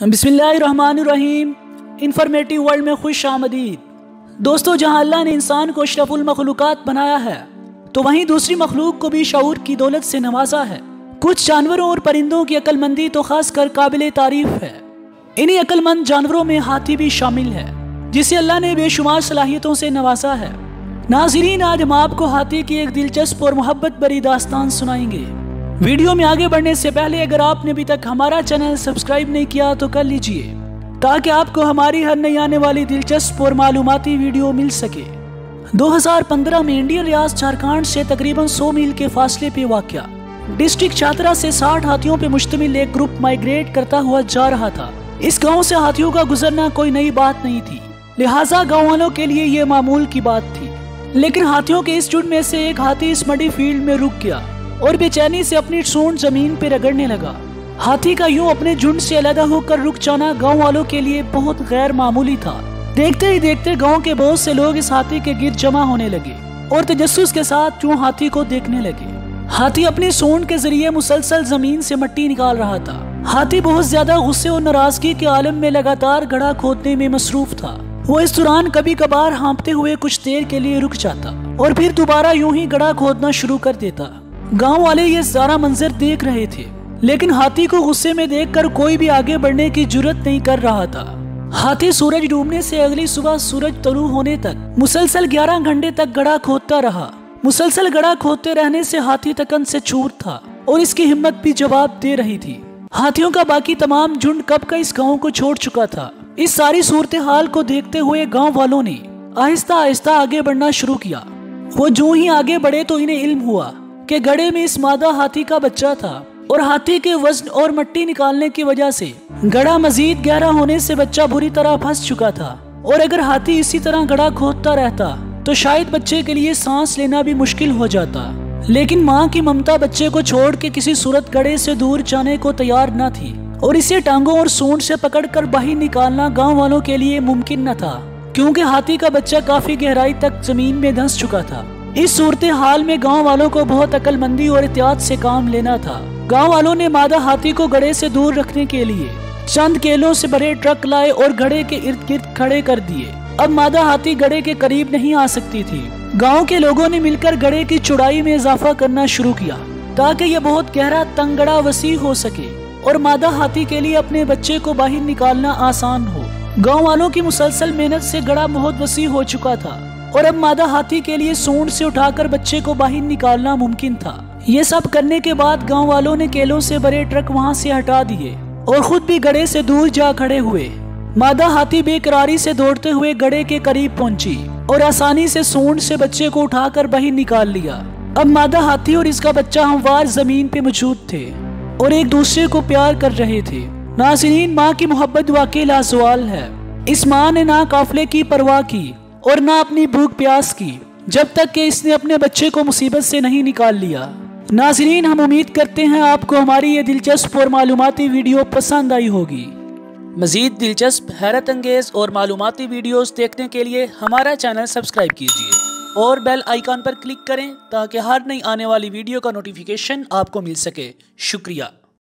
बिस्मिल्लाहिर्रहमानिर्रहीम। Informative world में खुश आमदीद। दोस्तों, जहां अल्लाह ने इंसान को अशरफुल मखलूकात बनाया है तो वहीं दूसरी मखलूक को भी शऊर की दौलत से नवाजा है। कुछ जानवरों और परिंदों की अक्लमंदी तो खास कर काबिल तारीफ है। इन्हीं अक्लमंद जानवरों में हाथी भी शामिल है, जिसे अल्लाह ने बेशुमार सलाहियतों से नवाजा है। नाज़रीन, आज हम आपको हाथी की एक दिलचस्प और मोहब्बत भरी दास्तान सुनाएंगे। वीडियो में आगे बढ़ने से पहले अगर आपने अभी तक हमारा चैनल सब्सक्राइब नहीं किया तो कर लीजिए, ताकि आपको हमारी हर नई आने वाली दिलचस्प और मालूमाती वीडियो मिल सके। 2015 में इंडियन रियासत झारखंड से तकरीबन 100 मील के फासले पे वाक़या डिस्ट्रिक्ट छात्रा से 60 हाथियों पे मुश्तमिल एक ग्रुप माइग्रेट करता हुआ जा रहा था। इस गाँव से हाथियों का गुजरना कोई नई बात नहीं थी, लिहाजा गाँव वालों के लिए ये मामूल की बात थी। लेकिन हाथियों के इस झुंड में से एक हाथी इस मडी फील्ड में रुक गया और बेचैनी से अपनी सूंड जमीन पे रगड़ने लगा। हाथी का यूं अपने झुंड से अलग होकर रुक जाना गांव वालों के लिए बहुत गैर मामूली था। देखते ही देखते गांव के बहुत से लोग इस हाथी के गिर्द जमा होने लगे और तजस्सुस के साथ यूं हाथी को देखने लगे। हाथी अपनी सूंड के जरिए मुसलसल जमीन से मिट्टी निकाल रहा था। हाथी बहुत ज्यादा गुस्से और नाराजगी के आलम में लगातार गड्ढा खोदने में मसरूफ था। वो इस दौरान कभी कभार हाँफते हुए कुछ देर के लिए रुक जाता और फिर दोबारा यूं ही गड्ढा खोदना शुरू कर देता। गांव वाले ये सारा मंजर देख रहे थे, लेकिन हाथी को गुस्से में देखकर कोई भी आगे बढ़ने की जुर्रत नहीं कर रहा था। हाथी सूरज डूबने से अगली सुबह सूरज तलू होने तक मुसलसल 11 घंटे तक गड्ढा खोदता रहा। मुसलसल गड्ढा खोदते रहने से हाथी तकन से चूर था और इसकी हिम्मत भी जवाब दे रही थी। हाथियों का बाकी तमाम झुंड कब का इस गाँव को छोड़ चुका था। इस सारी सूरत हाल को देखते हुए गाँव वालों ने आहिस्ता आहिस्ता आगे बढ़ना शुरू किया। वो जो ही आगे बढ़े तो इन्हें इल्म हुआ कि गड्ढे में इस मादा हाथी का बच्चा था और हाथी के वजन और मिट्टी निकालने की वजह से गड्ढा मजीद गहरा होने से बच्चा बुरी तरह फंस चुका था। और अगर हाथी इसी तरह गड्ढा खोदता रहता तो शायद बच्चे के लिए सांस लेना भी मुश्किल हो जाता। लेकिन माँ की ममता बच्चे को छोड़ के किसी सूरत गड्ढे से दूर जाने को तैयार न थी और इसे टांगों और सूंड से पकड़कर बाहर निकालना गाँव वालों के लिए मुमकिन न था, क्योंकि हाथी का बच्चा काफी गहराई तक जमीन में धंस चुका था। इस सूरत हाल में गांव वालों को बहुत अक्लमंदी और एहतियात से काम लेना था। गांव वालों ने मादा हाथी को गड्ढे से दूर रखने के लिए चंद केलों से भरे ट्रक लाए और गड्ढे के इर्द गिर्द खड़े कर दिए। अब मादा हाथी गड्ढे के करीब नहीं आ सकती थी। गांव के लोगों ने मिलकर गड्ढे की चौड़ाई में इजाफा करना शुरू किया ताकि यह बहुत गहरा तंग गड्ढा वसी हो सके और मादा हाथी के लिए अपने बच्चे को बाहर निकालना आसान हो। गाँव वालों की मुसलसल मेहनत से गड्ढा बहुत वसी हो चुका था और अब मादा हाथी के लिए सूंड से उठाकर बच्चे को बाहर निकालना मुमकिन था। ये सब करने के बाद गांव वालों ने केलों से भरे ट्रक वहां से हटा दिए और खुद भी गड्ढे से दूर जा खड़े हुए। मादा हाथी बेकरारी से दौड़ते हुए गड्ढे के करीब पहुंची और आसानी से सूंड से बच्चे को उठाकर बाहर निकाल लिया। अब मादा हाथी और इसका बच्चा हमवार जमीन पे मौजूद थे और एक दूसरे को प्यार कर रहे थे। नाज़रीन, माँ की मोहब्बत वाकई लाजवाल है। इस माँ ने ना काफिले की परवाह की और ना अपनी भूख प्यास की, जब तक कि इसने अपने बच्चे को मुसीबत से नहीं निकाल लिया। नाज़रीन, हम उम्मीद करते हैं आपको हमारी ये दिलचस्प और मालूमाती वीडियो पसंद आई होगी। मज़ीद दिलचस्प, हैरत अंगेज और मालूमाती वीडियोस देखने के लिए हमारा चैनल सब्सक्राइब कीजिए और बेल आइकन पर क्लिक करें ताकि हर नई आने वाली वीडियो का नोटिफिकेशन आपको मिल सके। शुक्रिया।